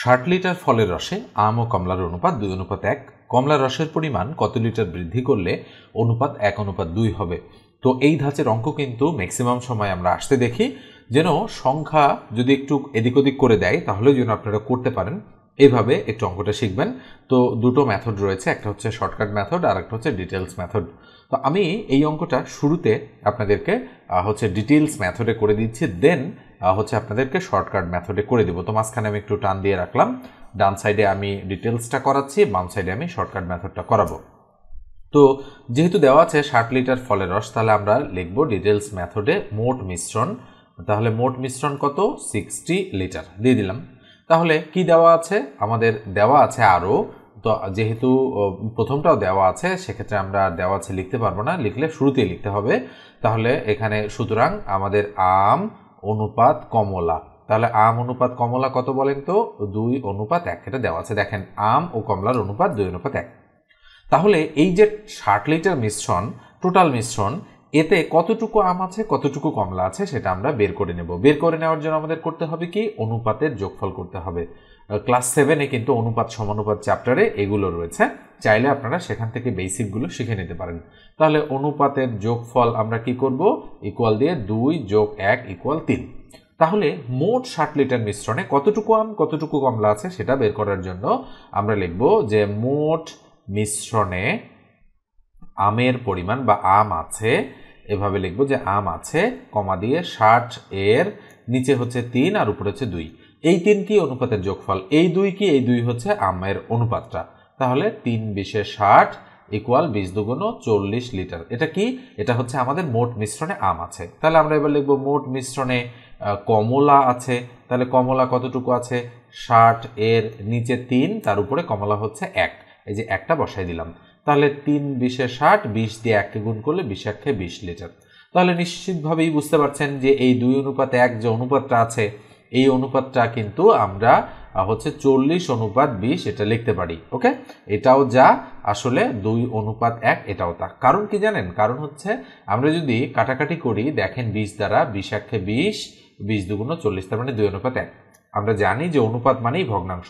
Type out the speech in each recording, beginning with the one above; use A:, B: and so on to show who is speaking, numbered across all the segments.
A: 60 litre ফলের রসে আম ও কমলার অনুপাত 2:1। কমলার রসের পরিমাণ কত লিটার বৃদ্ধি করলে অনুপাত 1:2 হবে। তো এই ধাঁচের অঙ্ক কিন্তু ম্যাক্সিমাম সময় আমরা আসতে দেখি, যেন সংখ্যা যদি একটু এদিক ওদিক করে দেয় তাহলে যেন আপনারা করতে পারেন। এইভাবে একটু অঙ্কটা শিখবেন। তো দুটো মেথড রয়েছে, একটা হচ্ছে শর্টকাট মেথড আর একটা হচ্ছে ডিটেলস মেথড। তো আমি এই অঙ্কটা শুরুতে আপনাদেরকে ডিটেলস মেথডে করে দিচ্ছি, দেন আপনাদেরকে শর্টকাট মেথডে করে দেবো। তো মাঝখানে আমি একটু টান দিয়ে রাখলাম, ডান সাইডে আমি ডিটেলসটা করাচ্ছি, বাম সাইডে আমি শর্টকাট মেথডটা করাবো। তো যেহেতু দেওয়া আছে 60 লিটার ফলের রস, তাহলে আমরা লিখবো ডিটেলস মেথডে মোট মিশ্রণ। তাহলে মোট মিশ্রণ কত? 60 লিটার দিয়ে দিলাম। তাহলে কি দেওয়া আছে? আমাদের দেওয়া আছে আরও। তো যেহেতু প্রথমটাও দেওয়া আছে, সেক্ষেত্রে আমরা দেওয়া আছে লিখতে পারবো না, লিখলে শুরুতেই লিখতে হবে। তাহলে এখানে সুতরাং আমাদের আম অনুপাত কমলা, তাহলে আম অনুপাত কমলা কত বলেন তো? 2:1 এটা দেওয়া আছে। দেখেন আম ও কমলার অনুপাত 2:1। তাহলে এই যে 60 লিটার মিশ্রণ, টোটাল মিশ্রণ, এতে কতটুকু আম আছে কতটুকু কমলা আছে সেটা আমরা বের করে নেব। বের করে নেওয়ার জন্য আমাদের করতে হবে কি? অনুপাতের যোগফল করতে হবে। ক্লাস 7-এ কিন্তু অনুপাত সমানুপাত চ্যাপ্টারে এগুলো রয়েছে, চাইলে আপনারা সেখান থেকে বেসিকগুলো শিখে নিতে পারেন। তাহলে অনুপাতের যোগফল আমরা কি করব? ইকুয়াল দিয়ে 2 + 1 = 3। তাহলে মোট 60 লিটার মিশ্রণে কতটুকু আম কতটুকু কমলা আছে সেটা বের করার জন্য আমরা লিখব যে মোট মিশ্রণে আমের পরিমাণ বা আম আছে, এভাবে লিখব যে আম আছে কমা দিয়ে 60 এর নিচে হচ্ছে 3 আর উপরে হচ্ছে 2। এই 3 কি? অনুপাতের যোগফল। এই 2 কি? এই 2 হচ্ছে আমের অনুপাতটা। তাহলে 3 × 60 = 20 × 40 লিটার। এটা কি? এটা হচ্ছে আমাদের মোট মিশ্রণে আম আছে। তাহলে আমরা এবার লিখব মোট মিশ্রণে কমলা আছে। তাহলে কমলা কতটুকু আছে? 60 এর নিচে 3, তার উপরে কমলা হচ্ছে 1। এই যে একটা বসাই দিলাম। তাহলে 3 × 60, 20 দিয়ে 1কে গুণ করলে 20 লিটার। তাহলে নিশ্চিতভাবেই বুঝতে পারছেন যে এই 2:1 যে অনুপাতটা আছে, এই অনুপাতটা কিন্তু আমরা 40:20 এটা লিখতে পারি। ওকে, এটাও যা, আসলে 2:1 এটাও তা। কারণ কি জানেন? কারণ হচ্ছে আমরা যদি কাটাকাটি করি, দেখেন 20 দ্বারা 20 × 20, 20 × 2 = 40, তার মানে 2:1। আমরা জানি যে অনুপাত মানেই ভগ্নাংশ,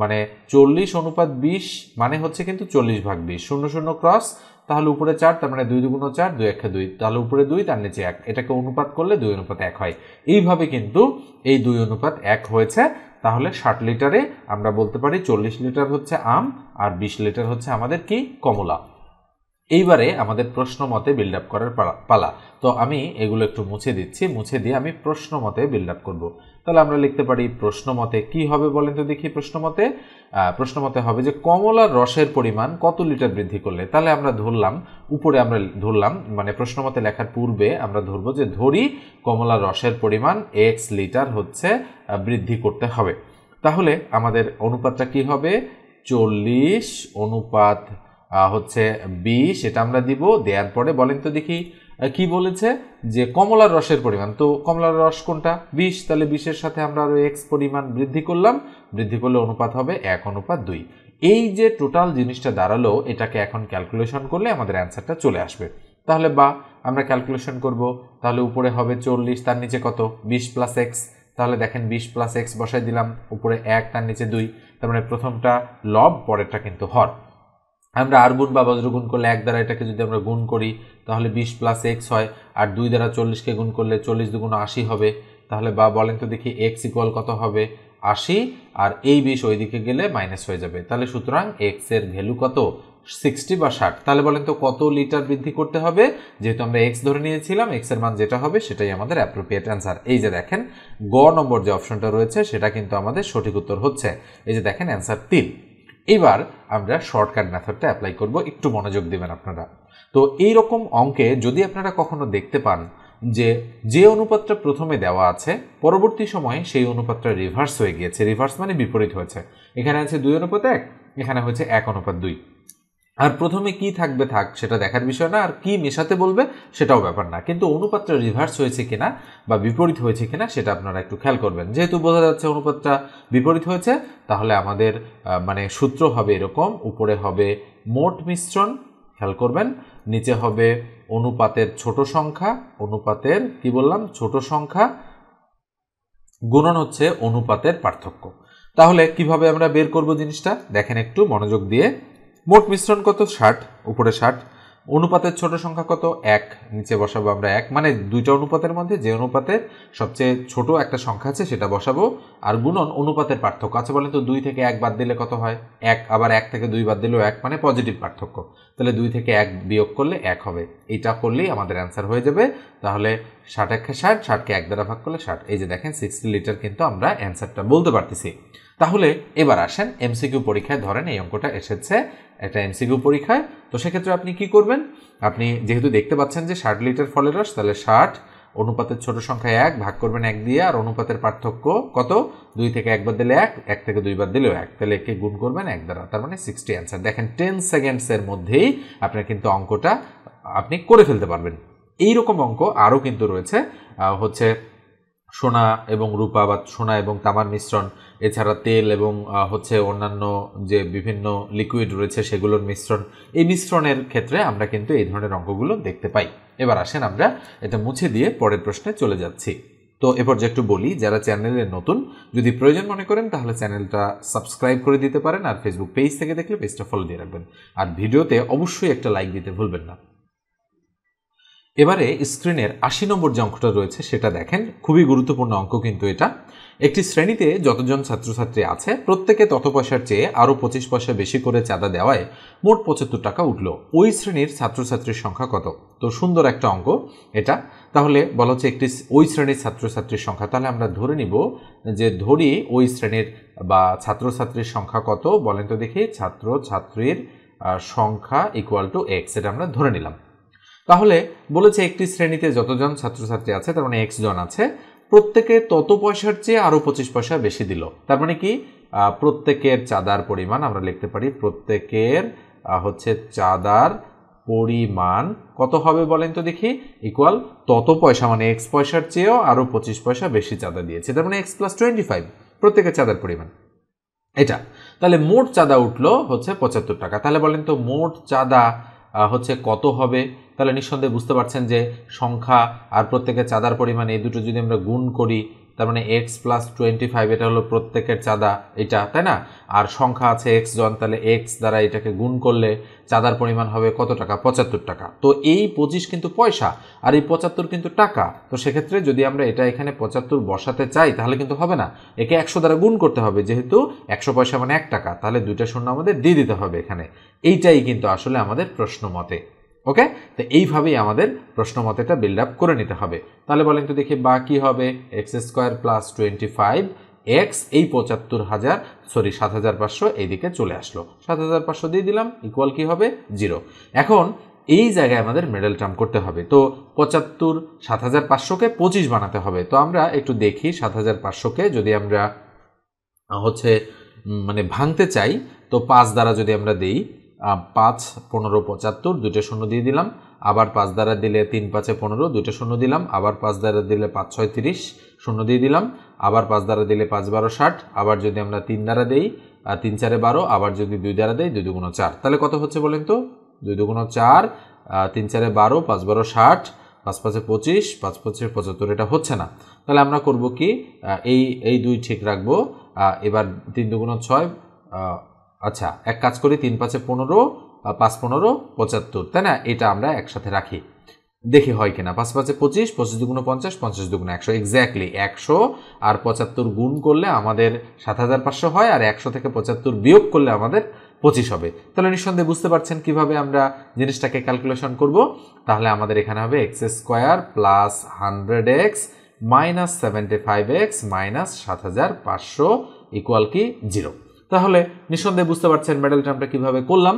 A: মানে 40:20 মানে হচ্ছে কিন্তু 40/20। 0 0 ক্রস, তাহলে উপরে 4, তার মানে 2 × 2 = 4, 2 × 2, তাহলে উপরে 2 তার নিচে 1। এটাকে অনুপাত করলে 2:1 হয়। এইভাবে কিন্তু এই 2:1 হয়েছে। তাহলে 60 লিটারে আমরা বলতে পারি 40 লিটার হচ্ছে আম আর 20 লিটার হচ্ছে আমাদের কি? কমলা। এইবারে আমাদের প্রশ্ন মতে বিল্ড আপ করার পালা। তো আমি এগুলো একটু মুছে দিচ্ছি, মুছে দিয়ে আমি প্রশ্ন মতে বিল্ড আপ করবো। তাহলে আমরা লিখতে পারি প্রশ্ন মতে কি হবে বলেন তো দেখি। প্রশ্ন মতে হবে যে কমলার রসের পরিমাণ কত লিটার বৃদ্ধি করলে। তাহলে আমরা ধরলাম, উপরে আমরা ধরলাম, মানে প্রশ্ন মতে লেখার পূর্বে আমরা ধরবো যে ধরি কমলার রসের পরিমাণ x লিটার হচ্ছে বৃদ্ধি করতে হবে। তাহলে আমাদের অনুপাতটা কি হবে? 40 অনুপাত 20, এটা আমরা দিব। দেওয়ার পরে বলেন তো দেখি কি বলেছে যে কমলার রসের পরিমাণ। তো কমলার রস কোনটা? 20, তাহলে 20-এর সাথে আমরা আরো x পরিমাণ বৃদ্ধি করলাম, বৃদ্ধি করলে অনুপাত হবে 1:2। এই যে টোটাল জিনিসটা দাঁড়ালো, এটাকে এখন ক্যালকুলেশন করলে আমাদের অ্যান্সারটা চলে আসবে। তাহলে আমরা ক্যালকুলেশন করব। তাহলে উপরে হবে 40, তার নিচে কত? 20 + x। তাহলে দেখেন 20 + x বসাই দিলাম, উপরে 1, তার নিচে 2, তার মানে প্রথমটা লব, পরেরটা কিন্তু হর। আমরা আর গুণ বা বজ্রগুণ করলে 1 দ্বারা এটাকে যদি আমরা গুণ করি তাহলে 20 + x হয়, আর 2 দ্বারা 40কে গুণ করলে 40 × 2 = 80 হবে। তাহলে বলেন তো দেখি x = কত হবে? 80, আর এই 20 ওইদিকে গেলে মাইনাস হয়ে যাবে। তাহলে সুতরাং x এর ভ্যালু কত? 60 বা 60। তাহলে বলেন তো কত লিটার বৃদ্ধি করতে হবে? যেহেতু আমরা x ধরে নিয়েছিলাম, x এর মান যেটা হবে সেটাই আমাদের অ্যাপ্রোপ্রিয়েট অ্যান্সার। এই যে দেখেন গ নম্বর যে অপশনটা রয়েছে সেটা কিন্তু আমাদের সঠিক উত্তর হচ্ছে। এই যে দেখেন অ্যান্সার 3। এবার আমরা শর্টকাট মেথডটা অ্যাপ্লাই করব, একটু মনোযোগ দিবেন আপনারা। তো এই রকম অঙ্কে যদি আপনারা কখনো দেখতে পান যে অনুপাতটা প্রথমে দেওয়া আছে, পরবর্তী সময়ে সেই অনুপাতটা রিভার্স হয়ে গিয়েছে, রিভার্স মানে বিপরীত হয়েছে। এখানে আছে 2:1, এখানে হচ্ছে 1:2। আর প্রথমে কি থাকবে থাক, সেটা দেখার বিষয় না, আর কি মেশাতে বলবে সেটাও ব্যাপার না, কিন্তু অনুপাতটা রিভার্স হয়েছে কিনা বা বিপরীত হয়েছে কিনা সেটা আপনারা একটু খেয়াল করবেন। যেহেতু বোঝা যাচ্ছে অনুপাতটা বিপরীত হয়েছে, তাহলে আমাদের মানে সূত্র হবে এরকম, উপরে হবে মোট মিশ্রণ, খেয়াল করবেন, নিচে হবে অনুপাতের ছোট সংখ্যা, অনুপাতের কি বললাম? ছোট সংখ্যা, গুণন হচ্ছে অনুপাতের পার্থক্য। তাহলে কিভাবে আমরা বের করব জিনিসটা দেখেন একটু মনোযোগ দিয়ে। মোট মিশ্রণ কত 60, উপরে 60, অনুপাতের ছোট সংখ্যা কত 1, নিচে বসাবো আমরা 1, মানে দুইটা অনুপাতের মধ্যে যে অনুপাতের সবচেয়ে ছোট একটা সংখ্যা আছে সেটা বসাবো, আর গুণন অনুপাতের পার্থক্য। আচ্ছা বলেন তো 2 থেকে 1 বাদ দিলে কত হয় 1, আবার 1 থেকে 2 বাদ দিলেও 1, মানে পজিটিভ পার্থক্য। তাহলে 2 থেকে 1 বিয়োগ করলে 1 হবে, এইটা করলেই আমাদের অ্যান্সার হয়ে যাবে। তাহলে 60 1 60, 60কে 1 দ্বারা ভাগ করলে 60, এই যে দেখেন 60 লিটার কিন্তু আমরা অ্যান্সারটা বলতে পারতেছি। তাহলে এবার আসেন এমসিকিউ পরীক্ষায়, ধরেন এই অঙ্কটা এসেছে একটা এমসিকিউ পরীক্ষায়, তো সেক্ষেত্রে আপনি কি করবেন, আপনি যেহেতু দেখতে পাচ্ছেন যে 60 লিটার ফলের রস, তাহলে 60 অনুপাতের ছোট সংখ্যা 1 ভাগ করবেন 1 দিয়ে, আর অনুপাতের পার্থক্য কত 2 থেকে 1 বাদ দিলে 1, 1 থেকে 2 বাদ দিলেও 1, তাহলে একে গুণ করবেন 1 দ্বারা, তার মানে 60 অ্যান্সার। দেখেন 10 সেকেন্ডসের মধ্যেই আপনার কিন্তু অঙ্কটা আপনি করে ফেলতে পারবেন। এইরকম অঙ্ক আরও কিন্তু রয়েছে, হচ্ছে সোনা এবং রূপা বা সোনা এবং তামার মিশ্রণ, এছাড়া তেল এবং হচ্ছে অন্যান্য যে বিভিন্ন লিকুইড রয়েছে সেগুলোর মিশ্রণ, এই মিশ্রণের ক্ষেত্রে আমরা কিন্তু এই ধরনের অঙ্কগুলো দেখতে পাই। এবার আসেন আমরা এটা মুছে দিয়ে পরের প্রশ্নে চলে যাচ্ছি। তো এরপর যে একটু বলি, যারা চ্যানেলে নতুন যদি প্রয়োজন মনে করেন তাহলে চ্যানেলটা সাবস্ক্রাইব করে দিতে পারেন, আর ফেসবুক পেজ থেকে দেখলে পেজটা ফলো দিয়ে রাখবেন, আর ভিডিওতে অবশ্যই একটা লাইক দিতে ভুলবেন না। এবারে স্ক্রিনের 80 নম্বর যে অঙ্কটা রয়েছে সেটা দেখেন, খুবই গুরুত্বপূর্ণ অঙ্ক কিন্তু এটা। একটি শ্রেণীতে যতজন ছাত্রছাত্রী আছে প্রত্যেকে তত পয়সার চেয়ে আরও 25 পয়সা বেশি করে চাঁদা দেওয়ায় মোট 75 টাকা উঠল। ওই শ্রেণীর ছাত্রছাত্রীর সংখ্যা কত? তো সুন্দর একটা অঙ্ক এটা। তাহলে বলা হচ্ছে একটি ওই শ্রেণীর ছাত্রছাত্রীর সংখ্যা, তাহলে আমরা ধরে নিব যে ধরি ওই শ্রেণীর বা ছাত্রছাত্রীর সংখ্যা কত বলেন তো দেখি, ছাত্রছাত্রীর সংখ্যা ইকুয়াল টু এক্স, এটা আমরা ধরে নিলাম। তাহলে বলেছে একটি শ্রেণীতে যতজন ছাত্রছাত্রী আছে তার মানে এক্স জন আছে, প্রত্যেকে তত পয়সার চেয়ে আরো 25 পয়সা বেশি দিল। তার মানে কি প্রত্যেকের চাঁদার পরিমাণ আমরা লিখতে পারি, প্রত্যেকের হচ্ছে চাঁদার পরিমাণ কত হবে বলেন তো দেখি, ইকুয়াল তত পয়সা, মানে এক্স পয়সার চেয়েও আরো 25 পয়সা বেশি চাঁদা দিয়েছে, তার মানে এক্স প্লাস 25 প্রত্যেকের চাঁদার পরিমাণ এটা। তাহলে মোট চাঁদা উঠলো হচ্ছে 75 টাকা। তাহলে বলেন তো মোট চাঁদা হচ্ছে কত হবে? তাহলে নিঃসন্দেহে বুঝতে পারছেন যে সংখ্যা আর প্রত্যেকের চাঁদার পরিমাণ এই দুটো যদি আমরা গুণ করি তার মানে এক্স প্লাস 25, এটা হলো প্রত্যেকের চাঁদা এটা, তাই না? আর সংখ্যা আছে এক্স জন, তাহলে এক্স দ্বারা এটাকে গুণ করলে চাঁদার পরিমাণ হবে কত টাকা? 75 টাকা। তো এই 25 কিন্তু পয়সা আর এই 75 কিন্তু টাকা। তো সেক্ষেত্রে যদি আমরা এটা এখানে 75 বসাতে চাই তাহলে কিন্তু হবে না, একে 100 দ্বারা গুণ করতে হবে, যেহেতু 100 পয়সা মানে 1 টাকা, তাহলে দুইটা শূন্য আমাদের দিয়ে দিতে হবে এখানে। এইটাই কিন্তু আসলে আমাদের প্রশ্ন মতে। ওকে, তো এইভাবেই আমাদের প্রশ্ন মতেটা বিল্ড আপ করে নিতে হবে। তাহলে বলেন তো দেখি বা কি হবে, এক্স স্কোয়ার প্লাস 25 এক্স, এই 7,500 এইদিকে চলে আসলো, 7,500 দিয়ে দিলাম, ইকুয়াল কি হবে 0। এখন এই জায়গায় আমাদের মিডল টার্ম করতে হবে। তো 75 7,500কে 25 বানাতে হবে। তো আমরা একটু দেখি 7,500কে যদি আমরা হচ্ছে মানে ভাঙতে চাই, তো 5 দ্বারা যদি আমরা দিই 5 15 75, দুটো শূন্য দিয়ে দিলাম, আবার 5 দ্বারা দিলে 3 5 15, দুটো শূন্য দিলাম, আবার 5 দ্বারা দিলে 5 6 30, শূন্য দিয়ে দিলাম, আবার 5 দ্বারা দিলে 5 12 60, আবার যদি আমরা 3 দ্বারা দেই 3 4 12, আবার যদি 2 দ্বারা দেই 2 2 4, তাহলে কত হচ্ছে বলেন তো, 2 2 4, 3 4 12, 5 12 60, 5 5 25, 5 5 75, এটা হচ্ছে না। তাহলে আমরা করব কি, এই 2 ঠিক রাখবো, এবার 3 2 6, আচ্ছা এক কাজ করি, 3 5 15, 5 15 75, তাই না? এটা আমরা একসাথে রাখি, দেখি হয় কিনা। 5 5 25, 25 2 50, 50 2 100, এক্স্যাক্টলি 100 আর 75 গুণ করলে আমাদের 7,500 হয়, আর 100 থেকে 75 বিয়োগ করলে আমাদের 25 হবে। তাহলে নিঃসন্দেহে বুঝতে পারছেন কিভাবে আমরা জিনিসটাকে ক্যালকুলেশন করব। তাহলে আমাদের এখানে হবে x square plus 100x minus 75x minus 7,500 equal কি 0। তাহলে নিঃসন্দেহে বুঝতে পারছেন মিডল টার্মটা কিভাবে করলাম।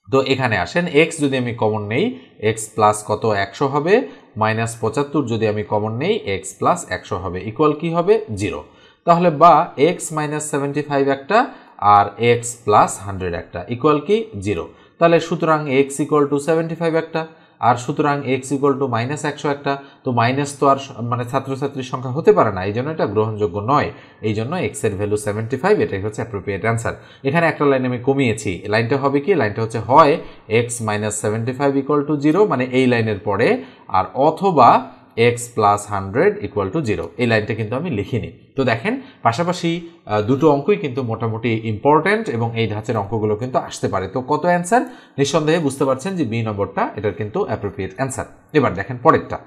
A: তো এখানে আসেন, এক্স যদি আমি কমন নেই এক্স প্লাস কত 100 হবে, মাইনাস 75 যদি আমি কমন নেই এক্স প্লাস 100 হবে, ইকুয়াল কি হবে 0। তাহলে বা এক্স মাইনাস 75 একটা আর এক্স প্লাস 100 একটা, ইকুয়াল কি 0। তাহলে সুতরাং এক্স ইকুয়াল টু 75 একটা, আর সুতরাং এক্স ইকুয়াল টু মাইনাস 100 একটা। তো মাইনাস তো আর মানে ছাত্রছাত্রীর সংখ্যা হতে পারে না, এই জন্য এটা গ্রহণযোগ্য নয়, এই জন্য এক্স এর ভ্যালু 75, এটাই হচ্ছে অ্যাপ্রোপ্রিয়েট অ্যান্সার। এখানে একটা লাইন আমি কমিয়েছি, লাইনটা হবে কি, লাইনটা হচ্ছে হয় এক্স মাইনাস 75 ইকুয়াল টু 0, মানে এই লাইনের পরে, আর অথবা এক্স প্লাস 100 ইকুয়াল টু 0, এই লাইনটা কিন্তু আমি লিখিনি। তো তো দেখেন পাশাপাশি দুটো অঙ্কই কিন্তু মোটামুটি ইম্পর্টেন্ট এবং এই ধাঁচের অঙ্কগুলো কিন্তু আসতে পারে। তো কত অ্যান্সার? নিঃসন্দেহে বুঝতে পারছেন যে বি নম্বরটা এটার কিন্তু অ্যাপ্রোপ্রিয়েট অ্যান্সার। এবার দেখেন পরেরটা,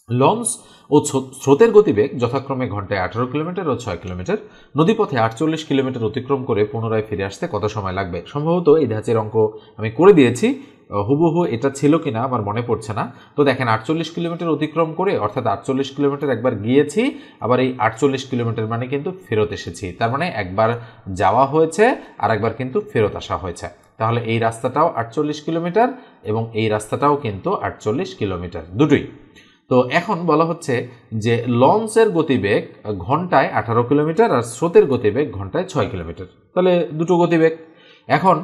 A: লঞ্চ ও স্রোতের গতিবেগ যথাক্রমে ঘন্টায় 18 কিলোমিটার ও 6 কিলোমিটার, নদীপথে 48 কিলোমিটার অতিক্রম করে পুনরায় ফিরে আসতে কত সময় লাগবে? সম্ভবত এই ধাঁচের অঙ্ক আমি করে দিয়েছি, হুবহু এটা ছিল কিনা আমার মনে পড়ছে না। তো দেখেন 48 কিলোমিটার অতিক্রম করে, অর্থাৎ 48 কিলোমিটার একবার গিয়েছি, আবার এই 48 কিলোমিটার মানে কিন্তু ফেরত এসেছি, তার মানে একবার যাওয়া হয়েছে আর একবার কিন্তু ফেরত আসা হয়েছে। তাহলে এই রাস্তাটাও 48 কিলোমিটার এবং এই রাস্তাটাও কিন্তু 48 কিলোমিটার, দুটোই। তো এখন বলা হচ্ছে যে লঞ্চের গতিবেগ ঘন্টায় 18 কিলোমিটার আর স্রোতের গতিবেগ ঘন্টায় 6 কিলোমিটার, তাহলে দুটো গতিবেগ। এখন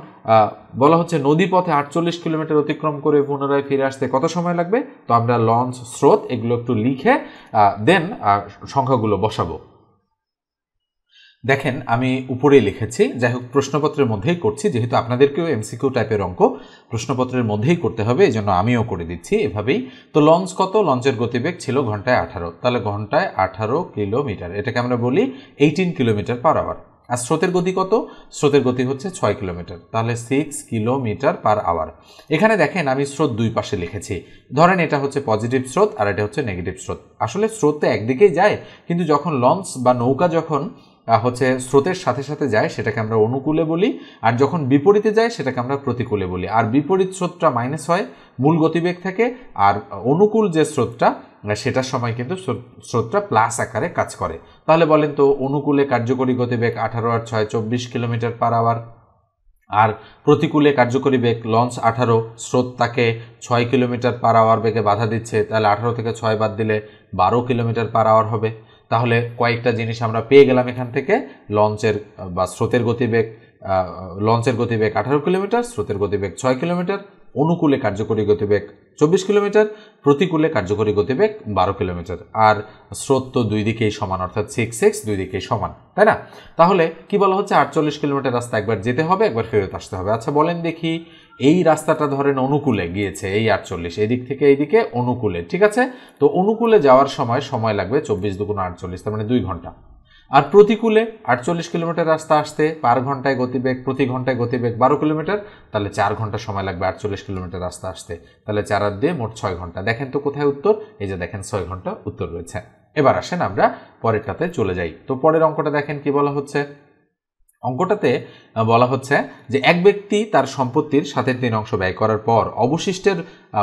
A: বলা হচ্ছে নদীপথে 48 কিলোমিটার অতিক্রম করে পুনরায় ফিরে আসতে কত সময় লাগবে? তো আমরা লঞ্চ, স্রোত এগুলো একটু লিখে দেন সংখ্যাগুলো বসাবো। দেখেন আমি উপরেই লিখেছি, যাই হোক প্রশ্নপত্রের মধ্যেই করছি, যেহেতু আপনাদেরকেও এমসিকিউ টাইপের অঙ্ক প্রশ্নপত্রের মধ্যেই করতে হবে, এই জন্য আমিও করে দিচ্ছি এভাবেই। তো লঞ্চ কত? লঞ্চের গতিবেগ ছিল ঘন্টায় 18, তাহলে ঘন্টায় 18 কিলোমিটার, এটাকে আমরা বলি 18 কিলোমিটার পার আওয়ার। আর স্রোতের গতি কত? স্রোতের গতি হচ্ছে 6 কিলোমিটার, তাহলে 6 কিলোমিটার পার আওয়ার। এখানে দেখেন আমি স্রোত দুই পাশে লিখেছি, ধরেন এটা হচ্ছে পজিটিভ স্রোত আর এটা হচ্ছে নেগেটিভ স্রোত। আসলে স্রোত তো একদিকেই যায়, কিন্তু যখন লঞ্চ বা নৌকা যখন হচ্ছে স্রোতের সাথে সাথে যায় সেটাকে আমরা অনুকূলে বলি, আর যখন বিপরীতে যায় সেটাকে আমরা প্রতিকূলে বলি। আর বিপরীত স্রোতটা মাইনাস হয় মূল গতিবেগ থেকে, আর অনুকূল যে স্রোতটা সেটার সময় কিন্তু স্রোতটা প্লাস আকারে কাজ করে। তাহলে বলেন তো অনুকূলে কার্যকরী গতিবেগ 18 আর 6 24 কিলোমিটার পার আওয়ার, আর প্রতিকূলে কার্যকরী বেগ লঞ্চ 18, স্রোত তাকে 6 কিলোমিটার পার আওয়ার বেগে বাধা দিচ্ছে, তাহলে 18 থেকে 6 বাদ দিলে 12 কিলোমিটার পার আওয়ার হবে। তাহলে কয়েকটা জিনিস আমরা পেয়ে গেলাম এখান থেকে, লঞ্চের বা স্রোতের গতিবেগ, লঞ্চের গতিবেগ 18 কিলোমিটার, স্রোতের গতিবেগ 6 কিলোমিটার, অনুকূলে কার্যকরী গতিবেগ 24 কিলোমিটার, প্রতিকূলে কার্যকরী গতিবেগ 12 কিলোমিটার, আর স্রোত তো দুই দিকেই সমান, অর্থাৎ 6 দুই দিকেই সমান, তাই না? তাহলে কি বলা হচ্ছে 48 কিলোমিটার রাস্তা একবার যেতে হবে, একবার ফেরত আসতে হবে। আচ্ছা বলেন দেখি, এই রাস্তাটা ধরেন অনুকূলে গিয়েছে, এই 48 এই দিক থেকে এইদিকে অনুকূলে, ঠিক আছে? তো অনুকূলে যাওয়ার সময় লাগবে 24 দুগুণ 48, তার মানে 2 ঘন্টা। আর প্রতিকূলে 48 কিলোমিটার রাস্তা আসতে পার ঘন্টায় গতিবেগ, প্রতি ঘন্টায় গতিবেগ 12 কিলোমিটার, তাহলে 4 ঘন্টা সময় লাগবে 48 কিলোমিটার রাস্তা আসতে, তাহলে 4 আর দিয়ে মোট 6 ঘন্টা। দেখেন তো কোথায় উত্তর? এই যে দেখেন 6 ঘন্টা উত্তর রয়েছে। এবার আসেন আমরা পরেরটাতে চলে যাই। তো পরের অঙ্কটা দেখেন কি বলা হচ্ছে। অঙ্কটাতে বলা হচ্ছে যে এক ব্যক্তি তার সম্পত্তির 7/3 অংশ ব্যয় করার পর অবশিষ্টের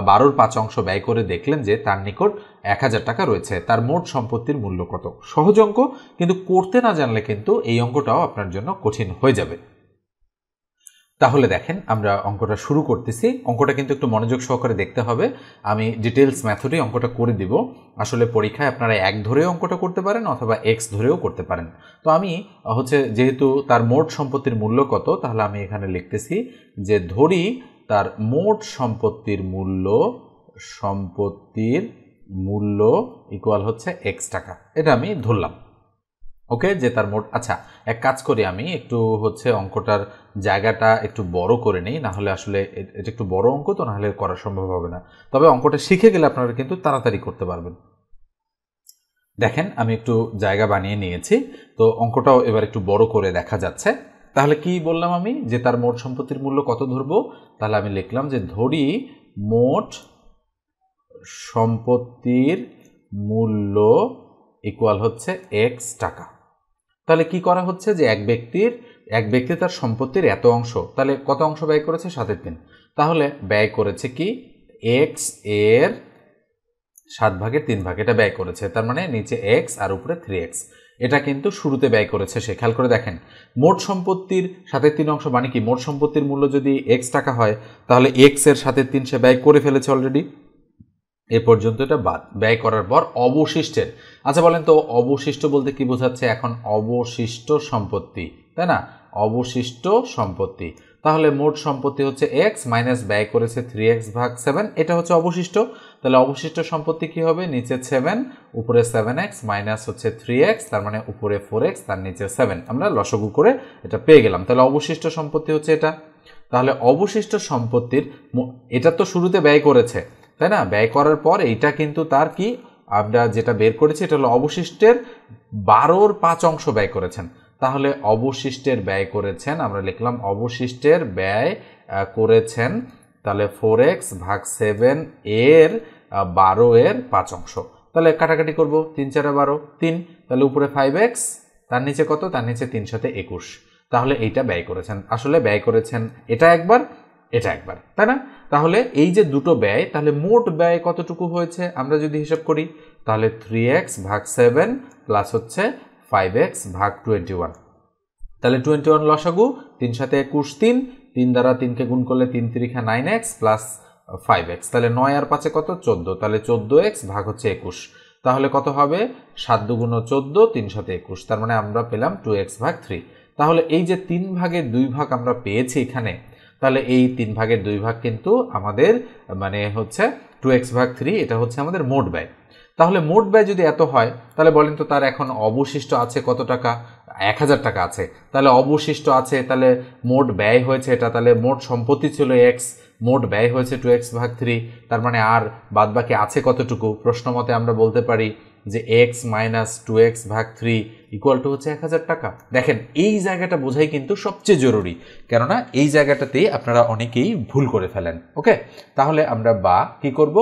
A: 12/5 অংশ ব্যয় করে দেখলেন যে তার নিকট 1000 টাকা রয়েছে, তার মোট সম্পত্তির মূল্য কত? সহজ অঙ্ক, কিন্তু করতে না জানলে কিন্তু এই অঙ্কটাও আপনার জন্য কঠিন হয়ে যাবে। তাহলে দেখেন আমরা অঙ্কটা শুরু করতেছি। অঙ্কটা কিন্তু একটু মনোযোগ সহকারে দেখতে হবে, আমি ডিটেলস মেথডে অঙ্কটা করে দিব। আসলে পরীক্ষায় আপনারা 1 ধরেও অঙ্কটা করতে পারেন অথবা এক্স ধরেও করতে পারেন। তো আমি হচ্ছে যেহেতু তার মোট সম্পত্তির মূল্য কত, তাহলে আমি এখানে লিখতেছি যে ধরি তার মোট সম্পত্তির মূল্য ইকুয়াল হচ্ছে এক্স টাকা, এটা আমি ধরলাম। ওকে, যে তার মোট। আচ্ছা এক কাজ করি, আমি একটু হচ্ছে অঙ্কটার জায়গাটা একটু বড় করে নিই, না হলে আসলে এটা একটু বড় অঙ্ক তো, না হলে করা সম্ভব হবে না। তবে অঙ্কটা শিখে গেলে আপনারা কিন্তু তাড়াতাড়ি করতে পারবেন। দেখেন আমি একটু জায়গা বানিয়ে নিয়েছি, তো অঙ্কটাও এবার একটু বড় করে দেখা যাচ্ছে। তাহলে কি বললাম আমি, যে তার মোট সম্পত্তির মূল্য কত ধরবো? তাহলে আমি লিখলাম যে ধরি মোট সম্পত্তির মূল্য ইকুয়াল হচ্ছে এক্স টাকা। তাহলে কি করা হচ্ছে যে এক ব্যক্তি তার সম্পত্তির এত অংশ, তাহলে কত অংশ ব্যয় করেছে? 7/3। তাহলে ব্যয় করেছে কি এক্স এর 7/3 এটা ব্যয় করেছে, তার মানে নিচে এক্স আর উপরে 3x। এটা কিন্তু শুরুতে ব্যয় করেছে সে। খেয়াল করে দেখেন মোট সম্পত্তির 7/3 অংশ মানে কি, মোট সম্পত্তির মূল্য যদি এক্স টাকা হয় তাহলে এক্স এর 7/3 সে ব্যয় করে ফেলেছে অলরেডি, এ পর্যন্ত এটা বাদ। ব্যয় করার পর অবশিষ্টের, আচ্ছা বলেন তো অবশিষ্ট বলতে কি বোঝাচ্ছে? এখন অবশিষ্ট সম্পত্তি, তাই না? অবশিষ্ট সম্পত্তি, তাহলে মোট সম্পত্তি হচ্ছে এক্স মাইনাস ব্যয় করেছে 3x/7, এটা হচ্ছে অবশিষ্ট। তাহলে অবশিষ্ট সম্পত্তি কি হবে? নিচে 7, উপরে 7x মাইনাস হচ্ছে 3x, তার মানে উপরে 4x, তার নিচে 7। আমরা লসাগু করে এটা পেয়ে গেলাম। তাহলে অবশিষ্ট সম্পত্তি হচ্ছে এটা। তাহলে অবশিষ্ট সম্পত্তির, এটা তো শুরুতে ব্যয় করেছে, তাই না? ব্যয় করার পর এইটা কিন্তু তার কি আমরা যেটা বের করেছি এটা হলো অবশিষ্টের 12-র 5 অংশ ব্যয় করেছেন। তাহলে অবশিষ্টের ব্যয় করেছেন, আমরা লিখলাম অবশিষ্টের ব্যয় করেছেন, তাহলে 4x ভাগ 7 এর 12-এর 5 অংশ। তাহলে কাটাকাটি করব, 3 4 12 3, তাহলে উপরে 5x, তার নিচে কত, তার নিচে 3 সাথে 21। তাহলে এইটা ব্যয় করেছেন, আসলে ব্যয় করেছেন এটা একবার, এটা একবার, তাই না? তাহলে এই যে দুটো ব্যয়, তাহলে মোট ব্যয় কতটুকু হয়েছে আমরা যদি হিসাব করি, তাহলে 3x ভাগ 7 প্লাস হচ্ছে 5x ভাগ 21। তাহলে 21 লসাগু, 3 সাথে 21 3, 3 দ্বারা 3কে গুণ করলে 3 3 9x প্লাস 5x, তাহলে 9 আর 5 কত 14, তাহলে 14x ভাগ হচ্ছে 21। তাহলে কত হবে, 7 দুগুণ 14, 3 সাথে 21, তার মানে আমরা পেলাম 2x ভাগ 3। তাহলে এই যে 3 ভাগের 2 ভাগ আমরা পেয়েছি এখানে, তাহলে এই 3 ভাগের 2 ভাগ কিন্তু আমাদের মানে হচ্ছে 2x ভাগ 3, এটা হচ্ছে আমাদের মোট ব্যয়। তাহলে মোট ব্যয় যদি এত হয়, তাহলে বলেন তো তার এখন অবশিষ্ট আছে কত টাকা, 1000 টাকা আছে। তাহলে অবশিষ্ট আছে, তাহলে মোট ব্যয় হয়েছে এটা, তাহলে মোট সম্পত্তি ছিল x, মোট ব্যয় হয়েছে 2x ভাগ 3, তার মানে আর বাদ বাকি আছে কতটুকু, প্রশ্ন মতে আমরা বলতে পারি যে x মাইনাস 2x ভাগ 3 ইকুয়াল টু হচ্ছে 1000 টাকা। দেখেন এই জায়গাটা বোঝাই কিন্তু সবচেয়ে জরুরি, কেননা এই জায়গাটাতেই আপনারা অনেকেই ভুল করে ফেলেন। ওকে, তাহলে আমরা বা কি করব,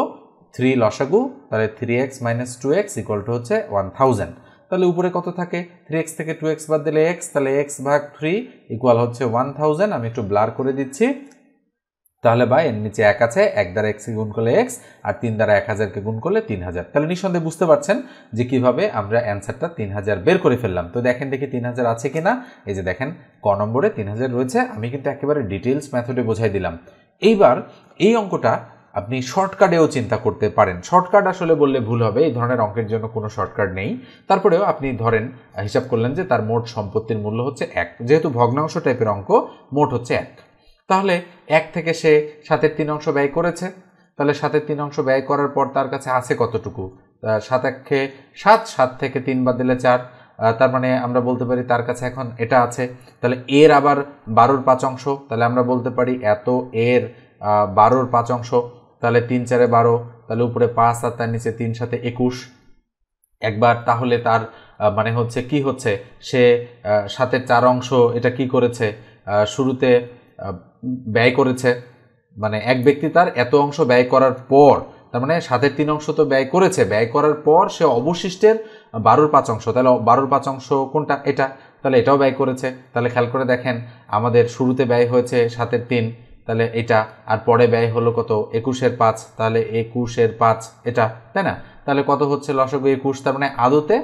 A: 3 লসাগু, তাহলে 3x minus 2x equal to হচ্ছে 1000। তাহলে উপরে কত থাকে, 3x থেকে 2x বাদ দিলে x, তাহলে x ভাগ 3 ইকুয়াল হচ্ছে 1000। আমি একটু ব্লার করে দিচ্ছি, তাহলে বা এর নিচে 1 আছে, 1 দ্বারা x গুণ করলে x, আর 3 দ্বারা 1000কে গুণ করলে 3000। তাহলে নিঃসন্দেহে বুঝতে পারছেন যে কিভাবে আমরা অ্যান্সারটা 3000 বের করে ফেললাম। তো দেখেন দেখি 3000 আছে কিনা, এই যে দেখেন ক নম্বরে 3000 রয়েছে। আমি কিন্তু একেবারে ডিটেলস মেথডে বোঝাই দিলাম। এইবার এই অঙ্কটা আপনি শর্টকাটেও চিন্তা করতে পারেন। শর্টকাট আসলে বললে ভুল হবে, এই ধরনের অঙ্কের জন্য কোনো শর্টকাট নেই। তারপরেও আপনি ধরেন হিসাব করলেন যে তার মোট সম্পত্তির মূল্য হচ্ছে 1, যেহেতু ভগ্নাংশ টাইপের অঙ্ক, মোট হচ্ছে 1। তাহলে 1 থেকে সে 7-এর 3 অংশ ব্যয় করেছে, তাহলে 7-এর 3 অংশ ব্যয় করার পর তার কাছে আছে কতটুকু, 7 1 7, 7 থেকে 3 বাদ দিলে 4, তার মানে আমরা বলতে পারি তার কাছে এখন এটা আছে। তাহলে এর আবার 12-র 5 অংশ, তাহলে আমরা বলতে পারি এত এর 12-র 5 অংশ, তাহলে 3 4 12, তাহলে উপরে 5 আর তার নিচে 3 সাথে 21 একবার। তাহলে তার মানে হচ্ছে কি হচ্ছে, সে 7-এর 4 অংশ এটা কি করেছে, শুরুতে ব্যয় করেছে, মানে এক ব্যক্তি তার এত অংশ ব্যয় করার পর, তার মানে 7-এর 3 অংশ তো ব্যয় করেছে, ব্যয় করার পর সে অবশিষ্টের 12-র 5 অংশ, তাহলে 12-র 5 অংশ কোনটা, এটা, তাহলে এটাও ব্যয় করেছে। তাহলে খেয়াল করে দেখেন আমাদের শুরুতে ব্যয় হয়েছে 7-এর 3, তাহলে এটা, আর পরে ব্যয় হলো কত 21-এর 5, তাহলে 21-এর 5 এটা, তাই না? তাহলে কত হচ্ছে লসাগু 21, তার মানে আদতে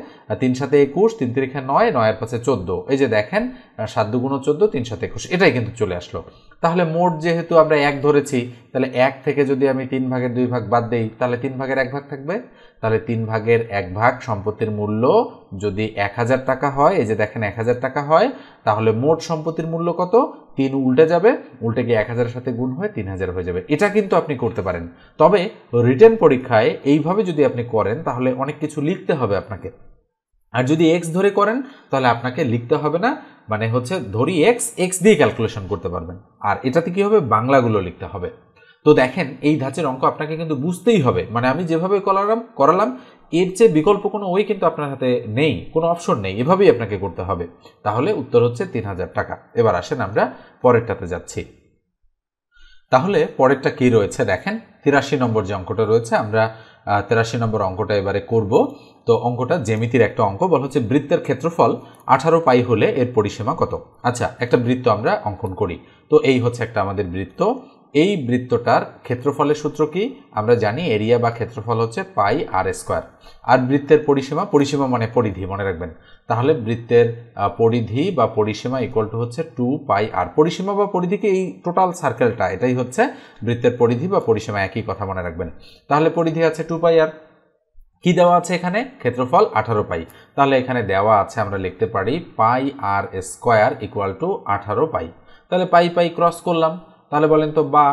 A: 3 সাথে 21, 3 3 9, 9 এর 5 14, এই যে দেখেন 7 দুগুণ 14, 3 সাথে 21, এটাই কিন্তু চলে আসলো। তাহলে মোট যেহেতু আমরা 1 ধরেছি, তাহলে 1 থেকে যদি আমি 3 ভাগের 2 ভাগ বাদ দেই, তাহলে 3 ভাগের 1 ভাগ থাকবে। তাহলে 3 ভাগের 1 ভাগ সম্পত্তির মূল্য যদি 1000 টাকা হয়, এই যে দেখেন 1000 টাকা হয়, তাহলে মোট সম্পত্তির মূল্য কত, 3 উল্টে যাবে, উল্টে গিয়ে 1000-এর সাথে গুণ হয়ে 3000 হয়ে যাবে। এটা কিন্তু আপনি করতে পারেন, তবে রিটেন পরীক্ষায় এইভাবে যদি আপনি করেন তাহলে অনেক কিছু লিখতে হবে আপনাকে। আর যদি x ধরে করেন তাহলে আপনাকে লিখতে হবে না, মানে হচ্ছে ধরি x দিয়ে ক্যালকুলেশন করতে পারবেন। আর এটাতে কি হবে, বাংলাগুলো লিখতে হবে। তো দেখেন এই ধাঁচের অঙ্ক আপনাকে কিন্তু বুঝতেই হবে, মানে আমি যেভাবে করালাম এর চেয়ে বিকল্প কোনো ওই কিন্তু আপনার হাতে নেই, কোনো অপশন নেই, এভাবেই আপনাকে করতে হবে। তাহলে উত্তর হচ্ছে 3000 টাকা। এবার আসেন আমরা পরেরটাতে যাচ্ছি। তাহলে পরেরটা কি রয়েছে দেখেন, 83 নম্বর যে অঙ্কটা রয়েছে, আমরা 83 নম্বর অঙ্কটা এবারে করব। তো অঙ্কটা জ্যামিতির একটা অঙ্ক, বলা হচ্ছে বৃত্তের ক্ষেত্রফল 18 পাই হলে এর পরিসীমা কত। আচ্ছা, একটা বৃত্ত আমরা অঙ্কন করি। তো এই হচ্ছে একটা আমাদের বৃত্ত, এই বৃত্তটার ক্ষেত্রফলের সূত্র কি আমরা জানি, এরিয়া বা ক্ষেত্রফল হচ্ছে পাই আর স্কোয়ার। আর বৃত্তের পরিসীমা মানে পরিধি, মনে রাখবেন। তাহলে বৃত্তের পরিধি বা পরিসীমা ইকুয়াল টু হচ্ছে 2 পাই আর। পরিসীমা বা পরিধিকে এই টোটাল সার্কেলটা, এটাই হচ্ছে বৃত্তের পরিধি বা পরিসীমা, একই কথা মনে রাখবেন। তাহলে পরিধি আছে 2 পাই আর, কি দেওয়া আছে এখানে, ক্ষেত্রফল 18 পাই। তাহলে এখানে দেওয়া আছে, আমরা লিখতে পারি পাই আর স্কোয়ার ইকুয়াল টু 18 পাই। তাহলে পাই পাই ক্রস করলাম, তাহলে বলেন তো বা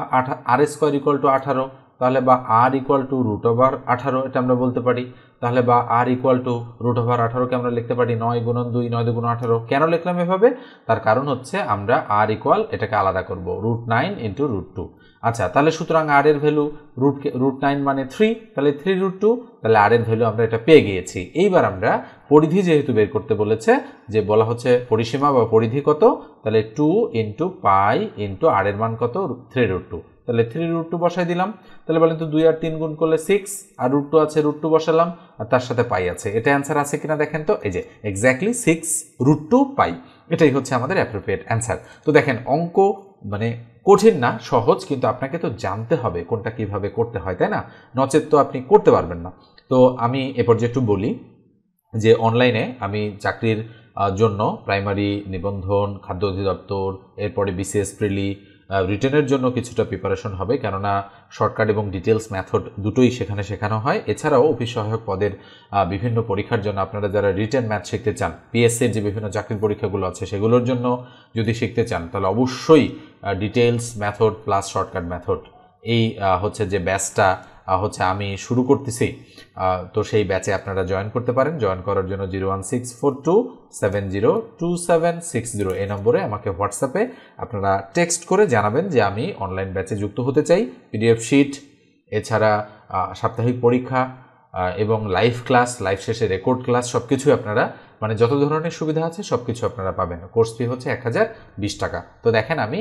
A: আর স্কোয়ার ইকুয়াল টু 18, তাহলে বা আর ইকুয়াল টু √18, এটা আমরা বলতে পারি। তাহলে বা r ইকুয়াল টু √18কে আমরা লিখতে পারি 9 গুণন 2 9 2 18। কেন লিখলাম এভাবে? তার কারণ হচ্ছে আমরা r ইকুয়াল এটাকে আলাদা করব √9 ইন্টু √2। আচ্ছা, তাহলে সুতরাং r এর ভ্যালু √9 মানে 3, তাহলে 3√2, তাহলে r এর ভ্যালু আমরা এটা পেয়ে গিয়েছি। এইবার আমরা পরিধি যেহেতু বের করতে বলেছে, যে বলা হচ্ছে পরিসীমা বা পরিধি কত, তাহলে 2 ইন্টু পাই ইন্টু r এর মান কত 3√2, তাহলে 3√2 বসাই দিলাম। তাহলে বলেন তো 2 আর 3 গুণ করলে 6, আর √2 আছে √2 বসালাম, আর তার সাথে পাই আছে। এটা অ্যান্সার আছে কিনা দেখেন তো, এই যে এক্স্যাক্টলি 6√2 পাই, এটাই হচ্ছে আমাদের অ্যাপ্রোপ্রিয়েট অ্যান্সার। তো দেখেন অঙ্ক মানে কঠিন না, সহজ, কিন্তু আপনাকে তো জানতে হবে কোনটা কিভাবে করতে হয়, তাই না? নচেত তো আপনি করতে পারবেন না। তো আমি এ পর্যায়ে একটু বলি যে অনলাইনে আমি চাকরির জন্য প্রাইমারি নিবন্ধন, খাদ্য অধিদপ্তর, এরপরে বিসিএস প্রিলি, রিটেনের জন্য কিছুটা প্রিপারেশন হবে, কেননা শর্টকাট এবং ডিটেলস মেথড দুটোই সেখানে শেখানো হয়। এছাড়াও অফিস সহায়ক পদের বিভিন্ন পরীক্ষার জন্য আপনারা যারা রিটেন ম্যাথ শিখতে চান, পিএসসির যে বিভিন্ন চাকরির পরীক্ষাগুলো আছে সেগুলোর জন্য যদি শিখতে চান, তাহলে অবশ্যই details method plus shortcut method এই হচ্ছে যে ব্যাচটা হচ্ছে আমি শুরু করতেছি। তো সেই ব্যাচে আপনারা জয়েন করতে পারেন। জয়েন করার জন্য 01642702760 এই নম্বরে আমাকে হোয়াটসঅ্যাপে আপনারা টেক্সট করে জানাবেন যে আমি অনলাইন ব্যাচে যুক্ত হতে চাই। পিডিএফ শিট, এছাড়া সাপ্তাহিক পরীক্ষা এবং লাইভ ক্লাস, লাইভ শেষে রেকর্ড ক্লাস, সব কিছুই আপনারা মানে যত ধরনের সুবিধা আছে সব কিছু আপনারা পাবেন। কোর্স ফি হচ্ছে 1020 টাকা। তো দেখেন আমি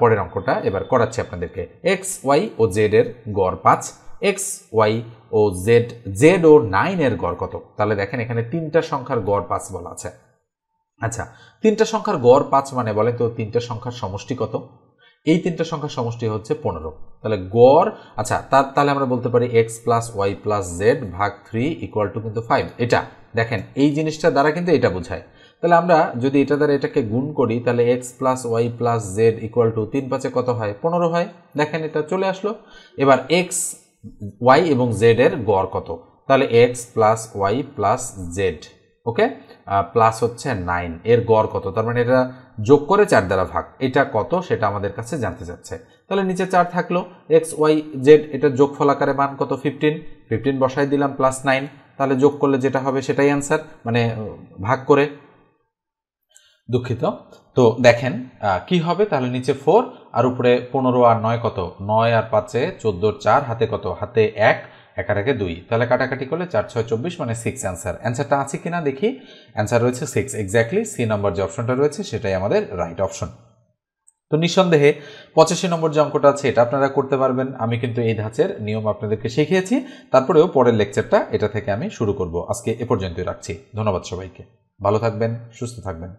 A: পরের অঙ্কটা এবার করাচ্ছি আপনাদেরকে। এক্স, ওয়াই ও জেড এর গড় 5, এক্স, ওয়াই ও জেড ও 9 এর গড় কত? তাহলে দেখেন এখানে তিনটা সংখ্যার গড় 5 বলা আছে। আচ্ছা, তিনটা সংখ্যার গড় 5 মানে বলেন তো তিনটা সংখ্যার সমষ্টি কত? এই তিনটা সংখ্যার সমষ্টি হচ্ছে 15। তাহলে গড়, আচ্ছা তাহলে আমরা বলতে পারি X plus Y plus Z ভাগ 3 ইকুয়াল টু কিন্তু 5। এটা দেখেন এই জিনিসটা দ্বারা কিন্তু এটা বোঝায়। তাহলে আমরা যদি এটা দ্বারা এটাকে গুণ করি, তাহলে X plus Y plus Z equal to 3 5 কত হয়? 15 হয়। দেখেন এটা চলে আসলো। এবার এক্স, ওয়াই এবং জেড এর গড় কত? তাহলে X plus Y plus Z, okay, plus হচ্ছে 9 এর গড় কত? তার মানে এটা যোগ করে 4 দ্বারা ভাগ, এটা কত সেটা আমাদের কাছে জানতে চাচ্ছে। তাহলে নিচে 4 থাকলো, এক্স ওয়াই জেড এটা যোগফল আকারে মান কত? 15 বসাই দিলাম প্লাস 9, তাহলে যোগ করলে যেটা হবে সেটাই অ্যান্সার, মানে ভাগ করে, দুঃখিত। তো দেখেন কি হবে, তাহলে নিচে 4 আর উপরে 15 আর 9 কত? 9 আর 5 14, 4 হাতে কত? হাতে 1, 1 আর 1 2, তাহলে কাটাকাটি করলে 4 6 24 মানে 6 অ্যান্সার। অ্যান্সারটা আছে কিনা দেখি, অ্যান্সার রয়েছে 6, এক্স্যাক্টলি সি নম্বর যে অপশনটা রয়েছে সেটাই আমাদের রাইট অপশন। তো নিঃসন্দেহে 85 নম্বর যে অঙ্কটা আছে এটা আপনারা করতে পারবেন। আমি কিন্তু এই ধাঁচের নিয়ম আপনাদেরকে শিখিয়েছি, তারপরেও পরের লেকচারটা এটা থেকে আমি শুরু করব। আজকে এ পর্যন্তই রাখছি। ধন্যবাদ সবাইকে, ভালো থাকবেন, সুস্থ থাকবেন।